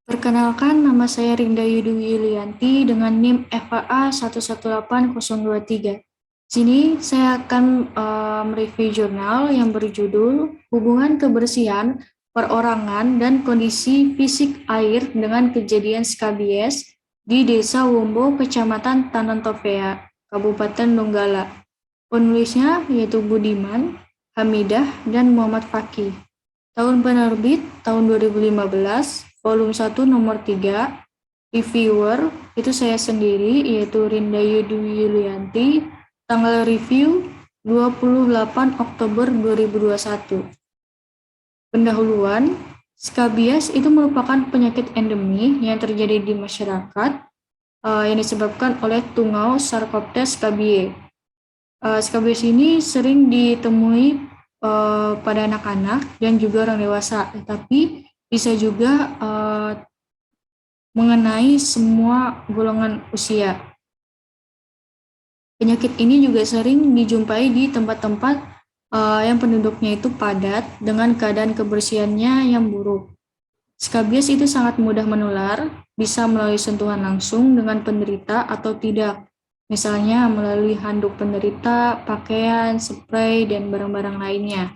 Perkenalkan, nama saya Rinda Yudwi Yulianti dengan NIM FAA 118023. Sini saya akan mereview jurnal yang berjudul Hubungan Kebersihan, Perorangan, dan Kondisi Fisik Air dengan Kejadian Skabies di Desa Wombo, Kecamatan Tanantofea, Kabupaten Donggala. Penulisnya yaitu Budiman, Hamidah, dan Muhammad Fakih. Tahun penerbit tahun 2015, volume 1 nomor 3, reviewer itu saya sendiri yaitu Rinda Yudwi Yulianti, tanggal review 28 Oktober 2021. Pendahuluan, skabies itu merupakan penyakit endemi yang terjadi di masyarakat yang disebabkan oleh tungau Sarcoptes scabiei. Skabies ini sering ditemui pada anak-anak dan juga orang dewasa, tetapi bisa juga mengenai semua golongan usia. Penyakit ini juga sering dijumpai di tempat-tempat yang penduduknya itu padat dengan keadaan kebersihannya yang buruk. Skabies itu sangat mudah menular, bisa melalui sentuhan langsung dengan penderita atau tidak. Misalnya melalui handuk penderita, pakaian, spray, dan barang-barang lainnya.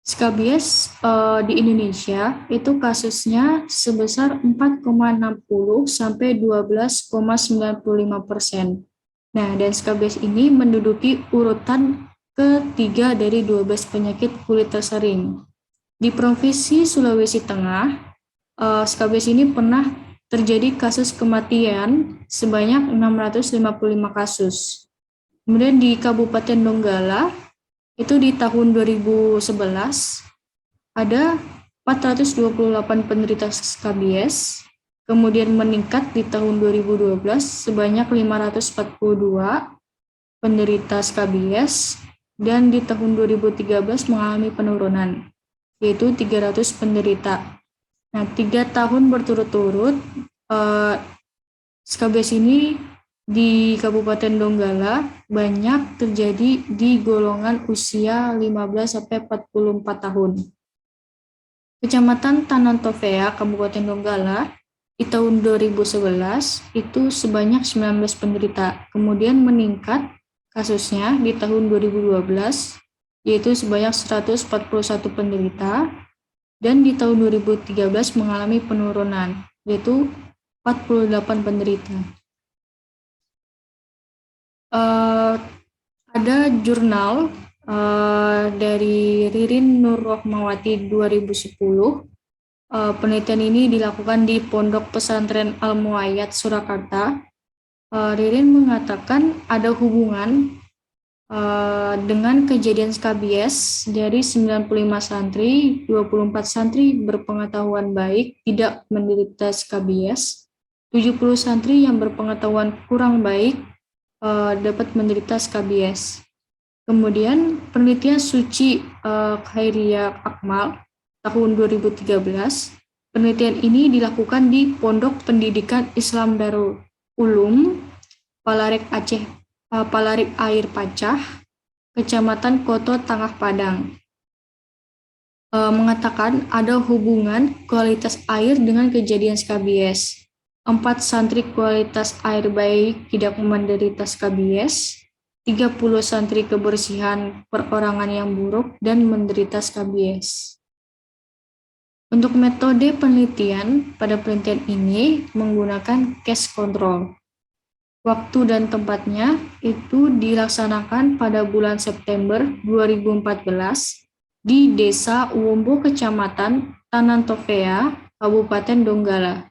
Skabies di Indonesia itu kasusnya sebesar 4,60 sampai 12,95%. Nah, dan skabies ini menduduki urutan ketiga dari 12 penyakit kulit tersering. Di Provinsi Sulawesi Tengah, skabies ini pernah terjadi kasus kematian sebanyak 655 kasus. Kemudian di Kabupaten Donggala, itu di tahun 2011, ada 428 penderita skabies, kemudian meningkat di tahun 2012 sebanyak 542 penderita skabies, dan di tahun 2013 mengalami penurunan, yaitu 300 penderita. Nah, 3 tahun berturut-turut skabies ini di Kabupaten Donggala banyak terjadi di golongan usia 15-44 tahun. Kecamatan Tanantofea, Kabupaten Donggala, di tahun 2011 itu sebanyak 19 penderita, kemudian meningkat kasusnya di tahun 2012, yaitu sebanyak 141 penderita, dan di tahun 2013 mengalami penurunan, yaitu 48 penderita. Ada jurnal dari Ririn Nur Rohmawati 2010. Penelitian ini dilakukan di Pondok Pesantren Al-Muayyad, Surakarta. Ririn mengatakan ada hubungan dengan kejadian skabies dari 95 santri, 24 santri berpengetahuan baik tidak menderita skabies, 70 santri yang berpengetahuan kurang baik dapat menderita skabies. Kemudian penelitian Suci Khairiyah Akmal tahun 2013, penelitian ini dilakukan di Pondok Pendidikan Islam Darul Ulum, Palarik Aceh, Palarik Air Pacah, Kecamatan Koto Tangah Padang, mengatakan ada hubungan kualitas air dengan kejadian skabies. 4 santri kualitas air baik tidak menderita skabies, 30 santri kebersihan perorangan yang buruk dan menderita skabies. Untuk metode penelitian, pada penelitian ini menggunakan case control. Waktu dan tempatnya itu dilaksanakan pada bulan September 2014 di Desa Wombo, Kecamatan Tanantofea, Kabupaten Donggala.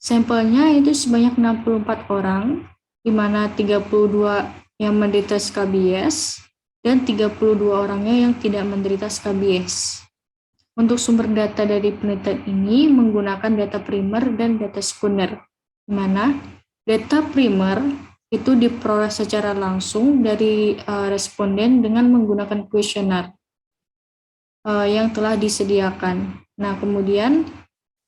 Sampelnya itu sebanyak 64 orang, di mana 32 yang menderita skabies dan 32 orangnya yang tidak menderita skabies. Untuk sumber data dari penelitian ini menggunakan data primer dan data sekunder, di mana data primer itu diperoleh secara langsung dari responden dengan menggunakan kuesioner yang telah disediakan. Nah, kemudian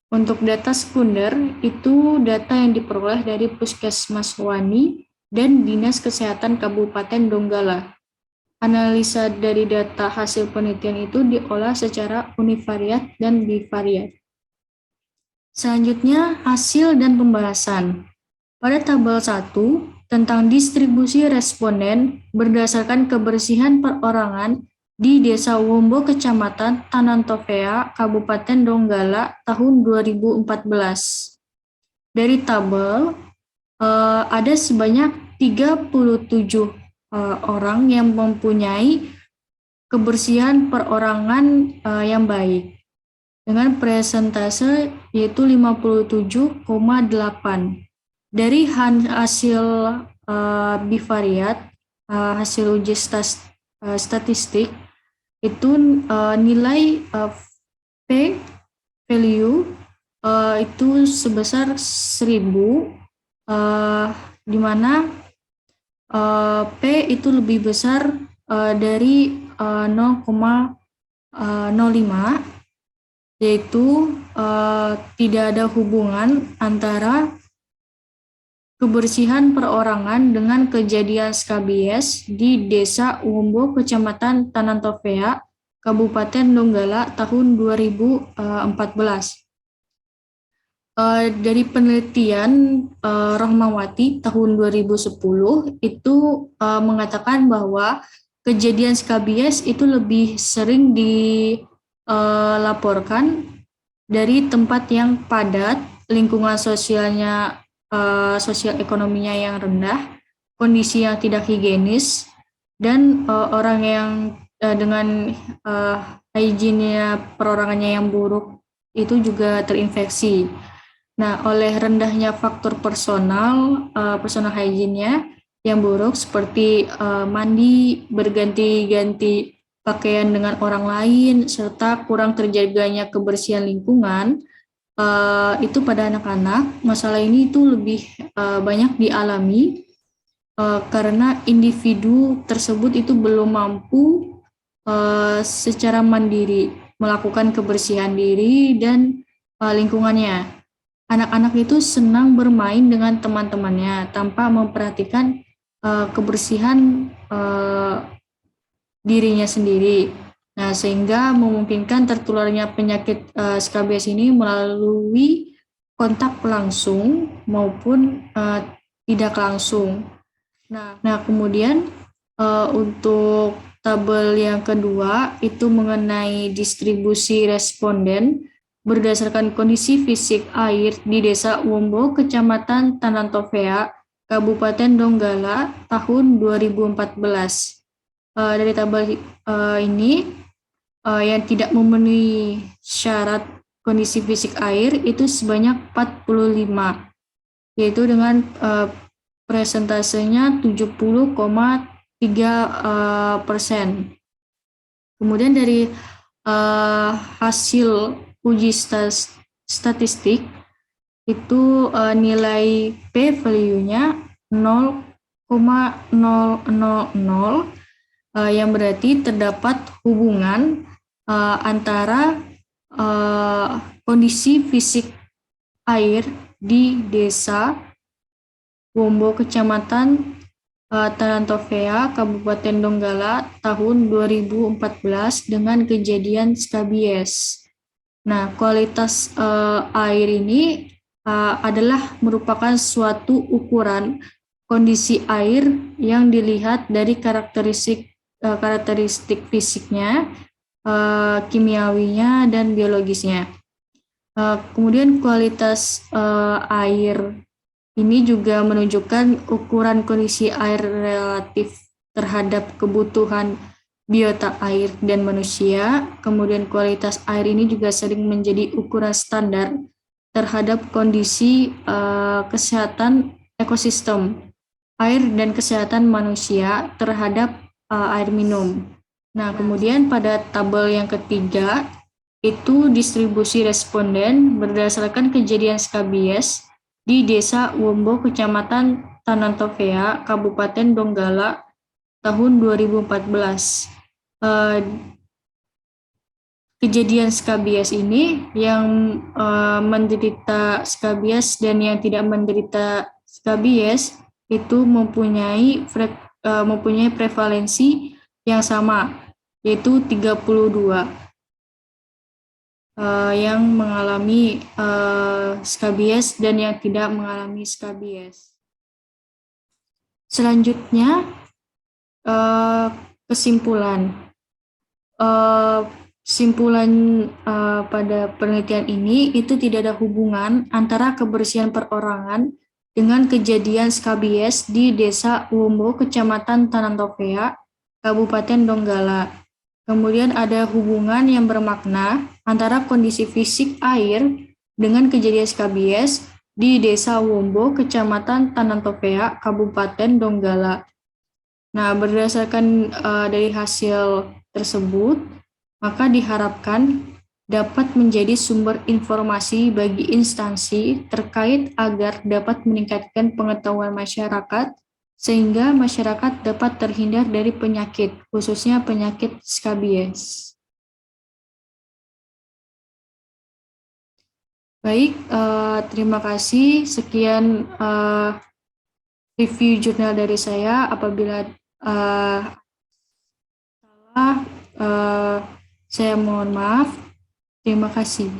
untuk data sekunder itu data yang diperoleh dari Puskesmas Wani dan Dinas Kesehatan Kabupaten Donggala. Analisa dari data hasil penelitian itu diolah secara univariat dan bivariat. Selanjutnya, hasil dan pembahasan. Pada tabel 1, tentang distribusi responden berdasarkan kebersihan perorangan di Desa Wombo, Kecamatan Tanantofea, Kabupaten Donggala, tahun 2014. Dari tabel, ada sebanyak 37 orang yang mempunyai kebersihan perorangan yang baik, dengan presentase yaitu 57,8. Dari hasil bivariat, hasil uji statistik, itu nilai P value itu sebesar 1000, di mana P itu lebih besar dari 0,05, yaitu tidak ada hubungan antara kebersihan perorangan dengan kejadian skabies di Desa Wombo, Kecamatan Tanantofea, Kabupaten Donggala, tahun 2014. Dari penelitian Rohmawati tahun 2010 itu mengatakan bahwa kejadian skabies itu lebih sering dilaporkan dari tempat yang padat, lingkungan sosialnya sosial ekonominya yang rendah, kondisi yang tidak higienis, dan orang yang dengan hygiene perorangannya yang buruk itu juga terinfeksi. Nah, oleh rendahnya faktor personal hygiene-nya yang buruk seperti mandi, berganti-ganti pakaian dengan orang lain, serta kurang terjaganya kebersihan lingkungan, itu pada anak-anak, masalah ini itu lebih banyak dialami karena individu tersebut itu belum mampu secara mandiri melakukan kebersihan diri dan lingkungannya. Anak-anak itu senang bermain dengan teman-temannya tanpa memperhatikan kebersihan dirinya sendiri. Nah, sehingga memungkinkan tertularnya penyakit skabies ini melalui kontak langsung maupun tidak langsung. Nah, kemudian untuk tabel yang kedua itu mengenai distribusi responden berdasarkan kondisi fisik air di Desa Wombo, Kecamatan Tanantofea, Kabupaten Donggala, tahun 2014. Dari tabel ini, yang tidak memenuhi syarat kondisi fisik air itu sebanyak 45, yaitu dengan presentasenya 70,3%. Kemudian dari hasil uji statistik itu nilai P value-nya 0,000, yang berarti terdapat hubungan antara kondisi fisik air di Desa Wombo, Kecamatan Tanantofea, Kabupaten Donggala, tahun 2014 dengan kejadian skabies. Nah, kualitas air ini adalah merupakan suatu ukuran kondisi air yang dilihat dari karakteristik fisiknya, kimiawinya, dan biologisnya. Kemudian kualitas air ini juga menunjukkan ukuran kondisi air relatif terhadap kebutuhan biota air dan manusia. Kemudian kualitas air ini juga sering menjadi ukuran standar terhadap kondisi kesehatan ekosistem air dan kesehatan manusia terhadap air minum. Nah, kemudian pada tabel yang ketiga itu distribusi responden berdasarkan kejadian skabies di Desa Wombo, Kecamatan Tanantofea, Kabupaten Donggala, tahun 2014. Kejadian skabies ini yang menderita skabies dan yang tidak menderita skabies itu mempunyai prevalensi yang sama, yaitu 32. yang mengalami skabies dan yang tidak mengalami skabies. Selanjutnya, kesimpulan. Simpulan pada penelitian ini itu tidak ada hubungan antara kebersihan perorangan dengan kejadian skabies di Desa Wombo, Kecamatan Tanantopea, Kabupaten Donggala. Kemudian ada hubungan yang bermakna antara kondisi fisik air dengan kejadian skabies di Desa Wombo, Kecamatan Tanantopea, Kabupaten Donggala. Nah, berdasarkan dari hasil tersebut, maka diharapkan dapat menjadi sumber informasi bagi instansi terkait agar dapat meningkatkan pengetahuan masyarakat sehingga masyarakat dapat terhindar dari penyakit, khususnya penyakit skabies. Baik, terima kasih. Sekian review jurnal dari saya. Apabila salah, saya mohon maaf. Terima kasih.